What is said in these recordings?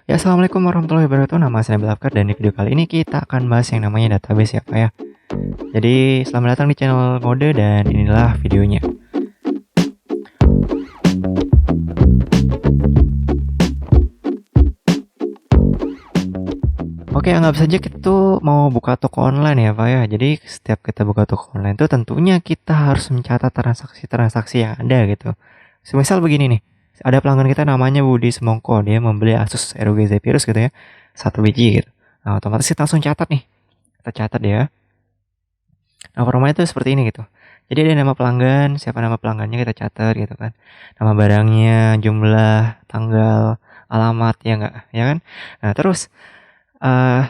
Ya, assalamualaikum warahmatullahi wabarakatuh. Nama saya Nabil Afkar dan di video kali ini kita akan bahas yang namanya database ya Pak ya. Jadi selamat datang di channel Ngode dan inilah videonya. Oke, anggap saja kita tuh mau buka toko online ya Pak ya. Jadi setiap kita buka toko online tuh tentunya kita harus mencatat transaksi-transaksi yang ada gitu. Semisal begini nih, ada pelanggan kita namanya Budi Semongko, dia membeli Asus ROG Zephyrus gitu ya, satu biji gitu. Nah, otomatis kita langsung catat nih. Kita catat ya. Nah, formatnya tuh seperti ini gitu. Jadi ada nama pelanggan, siapa nama pelanggannya kita catat gitu kan. Nama barangnya, jumlah, tanggal, alamat ya enggak, ya kan? Nah, terus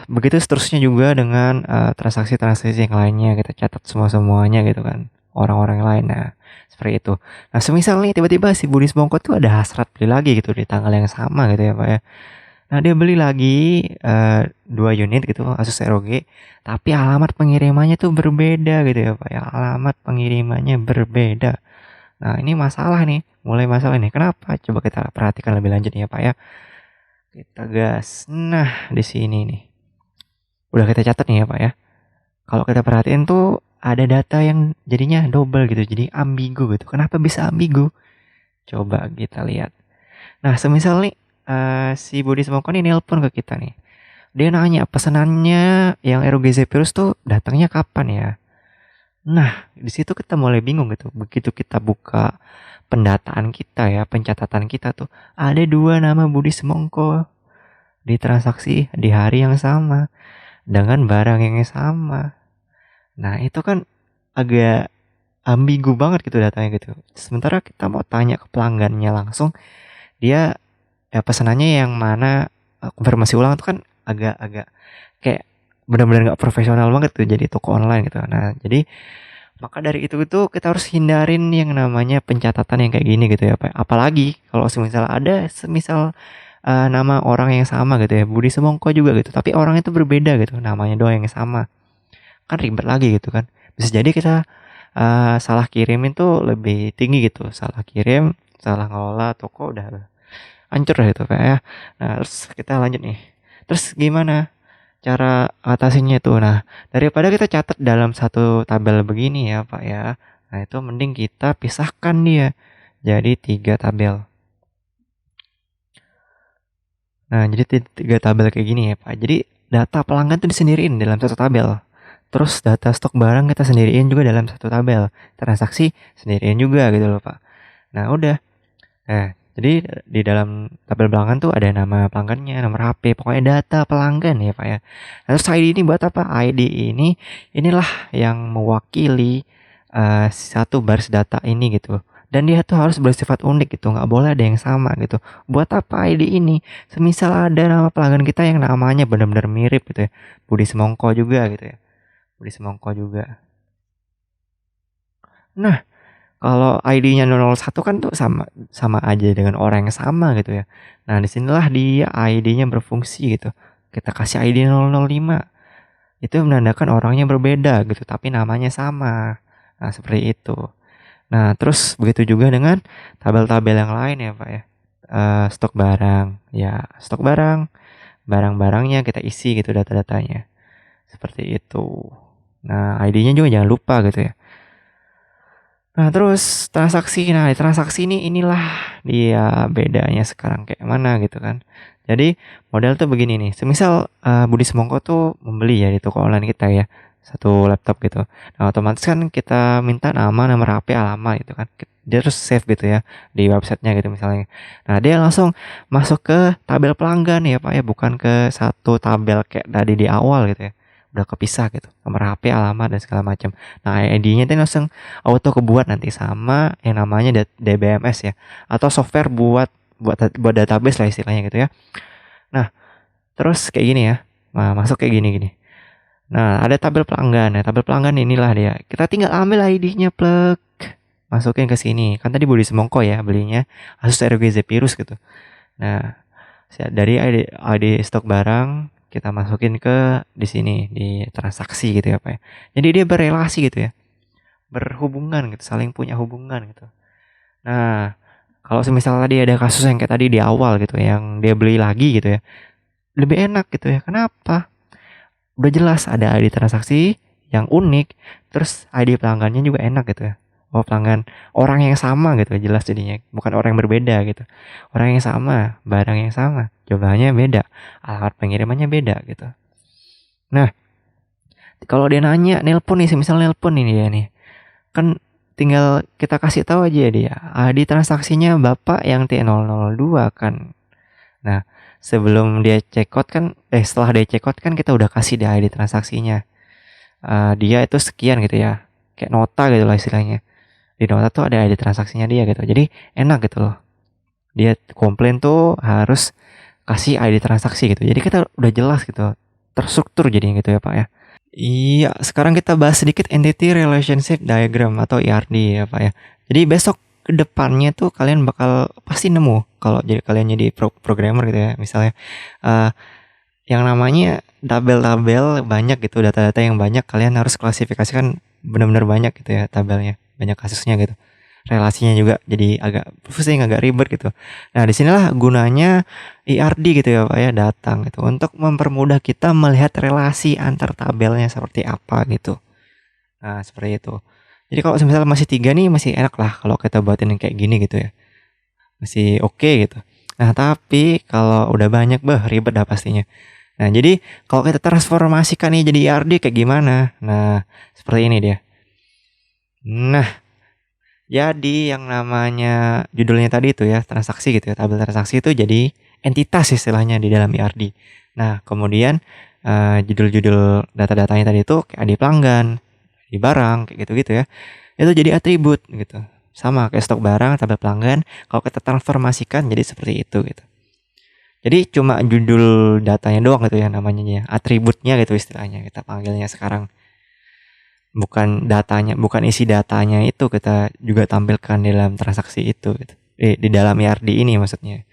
begitu seterusnya juga dengan transaksi-transaksi yang lainnya kita catat semuanya gitu kan. Orang-orang yang lain. Nah, seperti itu. Nah, semisal nih tiba-tiba si Budi Semongko tuh ada hasrat beli lagi gitu di tanggal yang sama gitu ya, Pak ya. Nah, dia beli lagi 2 unit gitu Asus ROG, tapi alamat pengirimannya tuh berbeda gitu ya, Pak ya. Alamat pengirimannya berbeda. Nah, ini masalah nih, mulai masalah nih. Kenapa? Coba kita perhatikan lebih lanjut ya, Pak ya. Kita gas. Nah, di sini nih. Udah kita catat nih ya, Pak ya. Kalau kita perhatiin tuh ada data yang jadinya double gitu, jadi ambigu gitu. Kenapa bisa ambigu? Coba kita lihat. Nah, semisal nih si Budi Semongko nih nelpon ke kita nih. Dia nanya pesanannya yang ROG Zephyrus tuh datangnya kapan ya? Nah, di situ kita mulai bingung gitu. Begitu kita buka pendataan kita ya, pencatatan kita tuh ada dua nama Budi Semongko di transaksi di hari yang sama dengan barang yang sama. Nah, itu kan agak ambigu banget gitu datanya gitu. Sementara kita mau tanya ke pelanggannya langsung, dia ya pesanannya yang mana konfirmasi ulang itu kan agak-agak kayak benar-benar nggak profesional banget tuh jadi toko online gitu. Nah, jadi maka dari itu kita harus hindarin yang namanya pencatatan yang kayak gini gitu ya, Pak. Apalagi kalau semisal nama orang yang sama gitu ya, Budi Semongko juga gitu, tapi orang itu berbeda gitu, namanya doang yang sama. Kan ribet lagi gitu kan. Bisa jadi kita salah kirim itu lebih tinggi gitu, salah kirim, salah ngelola toko udah hancur lah itu Pak ya. Nah, terus kita lanjut nih. Terus gimana cara atasinya itu? Nah, daripada kita catat dalam satu tabel begini ya Pak ya. Nah, itu mending kita pisahkan dia jadi 3 tabel. Nah, jadi tiga tabel kayak gini ya Pak. Jadi data pelanggan tuh disendiriin dalam satu tabel. Terus data stok barang kita sendiriin juga dalam satu tabel. Transaksi sendiriin juga gitu loh Pak. Nah, udah. Nah, jadi di dalam tabel pelanggan tuh ada nama pelanggannya, nomor HP, pokoknya data pelanggan ya Pak ya. Nah, terus ID ini buat apa? ID inilah yang mewakili satu baris data ini gitu. Dan dia tuh harus bersifat unik gitu, nggak boleh ada yang sama gitu. Buat apa ID ini? Semisal ada nama pelanggan kita yang namanya benar-benar mirip gitu ya. Budi Semongko juga gitu ya. Budi Semongko juga. Nah, kalau ID-nya 001 kan tuh sama sama aja dengan orang yang sama gitu ya. Nah, disinilah dia ID-nya berfungsi gitu. Kita kasih ID 005. Itu menandakan orangnya berbeda gitu, tapi namanya sama. Nah, seperti itu. Nah, terus begitu juga dengan tabel-tabel yang lain ya, Pak ya. Stok barang. Ya, stok barang, barang-barangnya kita isi gitu data-datanya. Seperti itu. Nah, ID-nya juga jangan lupa gitu ya. Nah, terus transaksi. Nah, di transaksi inilah dia bedanya sekarang kayak mana gitu kan. Jadi, model tuh begini nih. Semisal Budi Semongko tuh membeli ya di toko online kita ya, satu laptop gitu. Nah, otomatis kan kita minta nama, nomor HP, alamat gitu kan. Dia terus save gitu ya di websitenya gitu misalnya. Nah, dia langsung masuk ke tabel pelanggan ya Pak ya, bukan ke satu tabel kayak tadi di awal gitu ya. Udah kepisah gitu, nomor HP, alamat dan segala macam. Nah, ID-nya tuh langsung auto kebuat nanti sama yang namanya DBMS ya, atau software buat database lah istilahnya gitu ya. Nah, terus kayak gini ya. Nah, masuk kayak gini. Nah, ada tabel pelanggan. Nah, tabel pelanggan inilah dia. Kita tinggal ambil ID-nya plug, masukin ke sini. Kan tadi Budi Semongko ya belinya Asus ROG Zephyrus gitu. Nah, dari ID stok barang kita masukin ke di sini di transaksi gitu ya Pak ya. Jadi dia berrelasi gitu ya. Berhubungan gitu, saling punya hubungan gitu. Nah, Kalau semisal tadi ada kasus yang kayak tadi di awal gitu, yang dia beli lagi gitu ya, lebih enak gitu ya. Kenapa? Udah jelas ada ID transaksi yang unik, terus ID pelanggannya juga enak gitu ya. Oh, pelanggan orang yang sama gitu, jelas jadinya, bukan orang yang berbeda gitu. Orang yang sama, barang yang sama, jumlahnya beda, alamat pengirimannya beda gitu. Nah, kalau dia nanya nelpon nih, semisal nelpon ini dia nih, kan tinggal kita kasih tahu aja dia ID transaksinya Bapak yang T002 kan. Nah, sebelum dia check out kan, setelah dia check out kan kita udah kasih dia ID transaksinya. Dia itu sekian gitu ya, kayak nota gitu lah istilahnya. Di nota tuh ada ID transaksinya dia gitu. Jadi enak gitu loh. Dia komplain tuh harus kasih ID transaksi gitu. Jadi kita udah jelas gitu, terstruktur jadinya gitu ya Pak ya. Iya, sekarang kita bahas sedikit Entity Relationship Diagram atau ERD ya Pak ya. Jadi besok ke depannya tuh kalian bakal pasti nemu kalau jadi kalian jadi programmer gitu ya. Misalnya yang namanya tabel-tabel banyak gitu, data-data yang banyak, kalian harus klasifikasikan benar-benar banyak gitu ya tabelnya, banyak kasusnya gitu. Relasinya juga jadi agak pusing, agak ribet gitu. Nah, disinilah gunanya ERD gitu ya Pak ya, datang gitu untuk mempermudah kita melihat relasi antar tabelnya seperti apa gitu. Nah, seperti itu. Jadi kalau misalnya masih 3 nih masih enak lah kalau kita buatin yang kayak gini gitu ya. Masih oke gitu. Nah, tapi kalau udah banyak ribet dah pastinya. Nah, jadi kalau kita transformasikan nih jadi ERD kayak gimana? Nah, seperti ini dia. Nah, jadi yang namanya judulnya tadi itu ya, transaksi gitu ya, tabel transaksi itu jadi entitas istilahnya di dalam ERD. Nah, kemudian judul-judul data-datanya tadi itu kayak ID pelanggan, ID barang, kayak gitu-gitu ya. Itu jadi atribut gitu. Sama kayak stok barang, tabel pelanggan, kalau kita transformasikan jadi seperti itu gitu. Jadi cuma judul datanya doang gitu ya namanya ya, atributnya gitu istilahnya kita panggilnya sekarang. Bukan datanya, bukan isi datanya itu kita juga tampilkan di dalam transaksi itu gitu. Di dalam ERD ini maksudnya.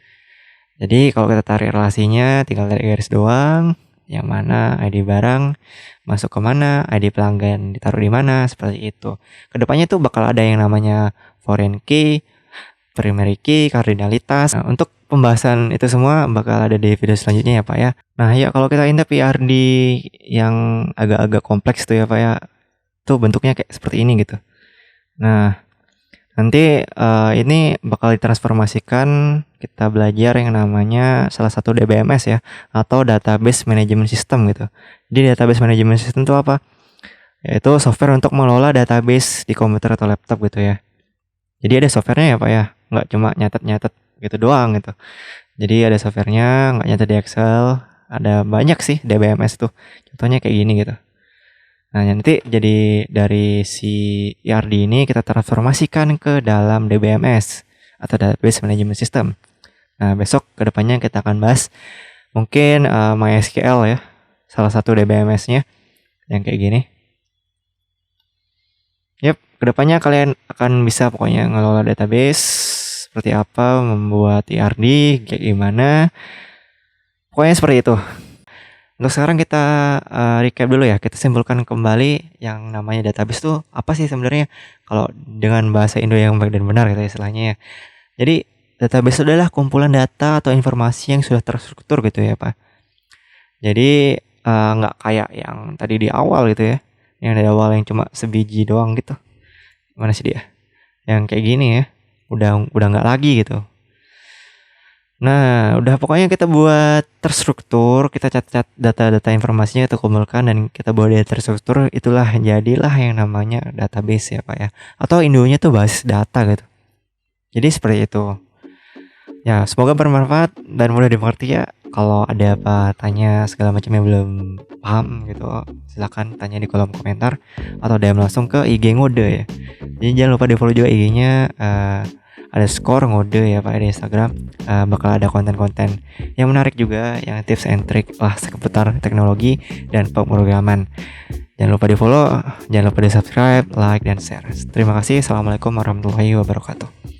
Jadi kalau kita tarik relasinya tinggal tarik garis doang, yang mana ID barang masuk ke mana, ID pelanggan ditaruh di mana, seperti itu. Kedepannya tuh bakal ada yang namanya foreign key, primary key, kardinalitas. Nah, untuk pembahasan itu semua bakal ada di video selanjutnya ya Pak ya. Nah ya kalau kita intip ERD yang agak-agak kompleks tuh ya Pak ya, tuh bentuknya kayak seperti ini gitu. Nah, nanti ini bakal ditransformasikan, kita belajar yang namanya salah satu DBMS ya, atau Database Management System gitu. Jadi Database Management System itu apa? Yaitu software untuk mengelola database di komputer atau laptop gitu ya. Jadi ada softwarenya ya Pak ya, nggak cuma nyatet-nyatet gitu doang gitu. Jadi ada softwarenya, nggak nyatet di Excel, ada banyak sih DBMS tuh. Contohnya kayak gini gitu. Nah, nanti jadi dari si ERD ini kita transformasikan ke dalam DBMS atau Database Management System. Nah, besok kedepannya kita akan bahas mungkin MySQL ya, salah satu DBMS-nya yang kayak gini. Yap, kedepannya kalian akan bisa pokoknya ngelola database seperti apa, membuat ERD kayak gimana. Pokoknya seperti itu. Untuk sekarang kita recap dulu ya, kita simpulkan kembali yang namanya database itu apa sih sebenarnya kalau dengan bahasa Indo yang baik dan benar gitu istilahnya ya. Jadi database adalah kumpulan data atau informasi yang sudah terstruktur gitu ya Pak. Jadi nggak kayak yang tadi di awal gitu ya, yang di awal yang cuma sebiji doang gitu. Mana sih dia? Yang kayak gini ya, udah nggak lagi gitu. Nah, udah pokoknya kita buat terstruktur, kita catat data-data informasinya kita kumpulkan dan kita buat data terstruktur, itulah jadilah yang namanya database ya Pak ya. Atau Indonya tuh basis data gitu. Jadi seperti itu. Ya, semoga bermanfaat dan mudah dimengerti ya. Kalau ada apa tanya segala macam yang belum paham gitu, silakan tanya di kolom komentar atau DM langsung ke IG Ngode ya. Jadi jangan lupa di follow juga IG-nya. Ada skor ngode ya Pak di Instagram, bakal ada konten-konten yang menarik juga, yang tips and trick lah seputar teknologi dan pemrograman. Jangan lupa di follow, jangan lupa di subscribe, like, dan share. Terima kasih. Assalamualaikum warahmatullahi wabarakatuh.